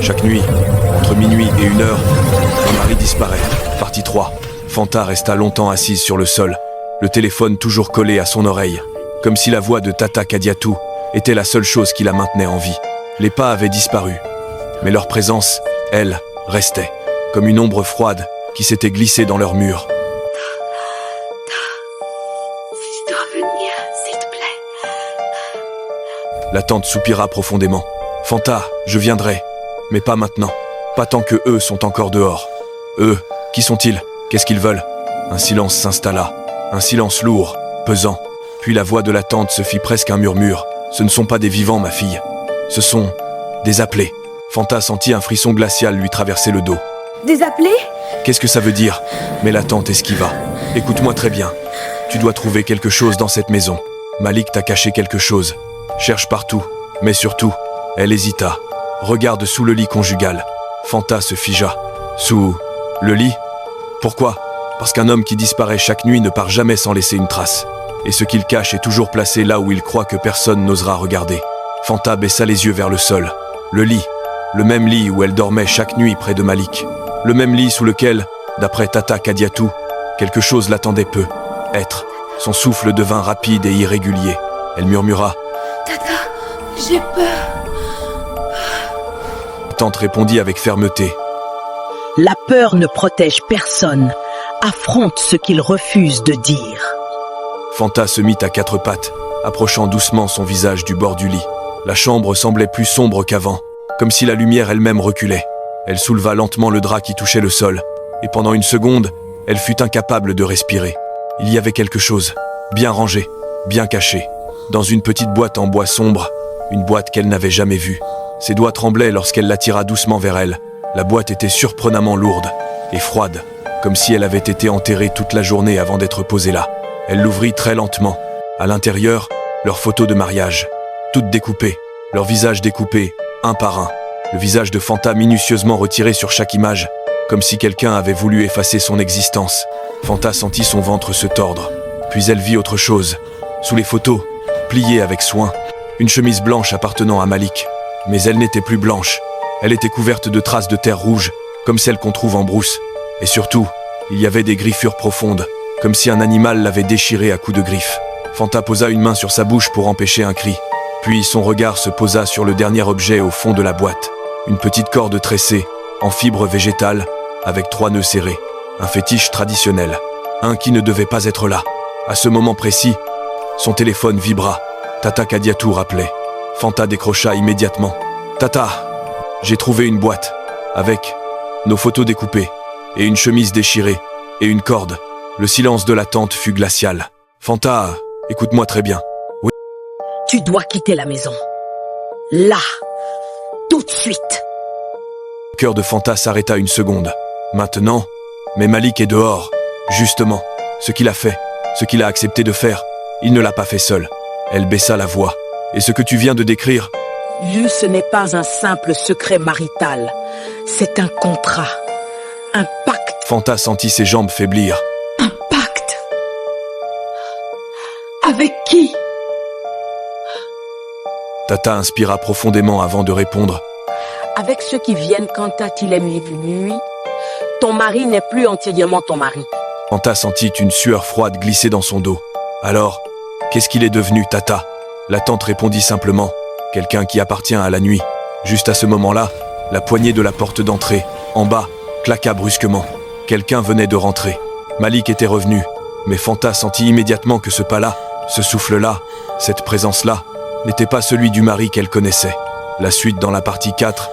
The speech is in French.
Chaque nuit, entre minuit et 1h, un mari disparaît. Partie 3. Fanta resta longtemps assise sur le sol, le téléphone toujours collé à son oreille, comme si la voix de Tata Kadiatou était la seule chose qui la maintenait en vie. Les pas avaient disparu, mais leur présence, elle, restait, comme une ombre froide qui s'était glissée dans leur mur. Si tu dois venir, s'il te plaît. La tante soupira profondément. Fanta, je viendrai, mais pas maintenant. Pas tant que eux sont encore dehors. Eux, qui sont-ils? Qu'est-ce qu'ils veulent? Un silence s'installa, un silence lourd, pesant. Puis la voix de la tante se fit presque un murmure. Ce ne sont pas des vivants, ma fille. Ce sont des appelés. Fanta sentit un frisson glacial lui traverser le dos. Des appelés? Qu'est-ce que ça veut dire? Mais la tante esquiva. Écoute-moi très bien. Tu dois trouver quelque chose dans cette maison. Malik t'a caché quelque chose. Cherche partout, mais surtout, elle hésita. Regarde sous le lit conjugal. Fanta se figea. Sous le lit? Pourquoi? Parce qu'un homme qui disparaît chaque nuit ne part jamais sans laisser une trace. Et ce qu'il cache est toujours placé là où il croit que personne n'osera regarder. Fanta baissa les yeux vers le sol. Le lit. Le même lit où elle dormait chaque nuit près de Malik. Le même lit sous lequel, d'après Tata Kadiatou, quelque chose l'attendait peu. Être. Son souffle devint rapide et irrégulier. Elle murmura. Tata, j'ai peur. La tante répondit avec fermeté. La peur ne protège personne. Affronte ce qu'il refuse de dire. Fanta se mit à quatre pattes, approchant doucement son visage du bord du lit. La chambre semblait plus sombre qu'avant, comme si la lumière elle-même reculait. Elle souleva lentement le drap qui touchait le sol, et pendant une seconde, elle fut incapable de respirer. Il y avait quelque chose, bien rangé, bien caché, dans une petite boîte en bois sombre, une boîte qu'elle n'avait jamais vue. Ses doigts tremblaient lorsqu'elle la tira doucement vers elle. La boîte était surprenamment lourde et froide, comme si elle avait été enterrée toute la journée avant d'être posée là. Elle l'ouvrit très lentement. À l'intérieur, leurs photos de mariage, toutes découpées, leurs visages découpés, un par un. Le visage de Fanta minutieusement retiré sur chaque image, comme si quelqu'un avait voulu effacer son existence. Fanta sentit son ventre se tordre. Puis elle vit autre chose. Sous les photos, pliée avec soin, une chemise blanche appartenant à Malik. Mais elle n'était plus blanche. Elle était couverte de traces de terre rouge, comme celles qu'on trouve en brousse. Et surtout, il y avait des griffures profondes, comme si un animal l'avait déchirée à coups de griffes. Fanta posa une main sur sa bouche pour empêcher un cri. Puis son regard se posa sur le dernier objet au fond de la boîte. Une petite corde tressée, en fibre végétale, avec 3 nœuds serrés. Un fétiche traditionnel. Un qui ne devait pas être là. À ce moment précis, son téléphone vibra. Tata Kadiatou rappelait. Fanta décrocha immédiatement. « Tata, j'ai trouvé une boîte, avec nos photos découpées, et une chemise déchirée, et une corde. » Le silence de la tante fut glacial. « Fanta, écoute-moi très bien. » Oui. Tu dois quitter la maison. Là. Tout de suite. Le cœur de Fanta s'arrêta une seconde. Maintenant, mais Malik est dehors. Justement, ce qu'il a fait, ce qu'il a accepté de faire, il ne l'a pas fait seul. Elle baissa la voix. Et ce que tu viens de décrire, Ce n'est pas un simple secret marital. C'est un contrat. Un pacte. Fanta sentit ses jambes faiblir. Un pacte? Avec qui? Tata inspira profondément avant de répondre. Avec ceux qui viennent quand il est minuit, ton mari n'est plus entièrement ton mari. Fanta sentit une sueur froide glisser dans son dos. Alors, qu'est-ce qu'il est devenu, Tata? La tante répondit simplement. Quelqu'un qui appartient à la nuit. Juste à ce moment-là, la poignée de la porte d'entrée, en bas, claqua brusquement. Quelqu'un venait de rentrer. Malik était revenu, mais Fanta sentit immédiatement que ce pas-là, ce souffle-là, cette présence-là, n'était pas celui du mari qu'elle connaissait. La suite dans la partie 4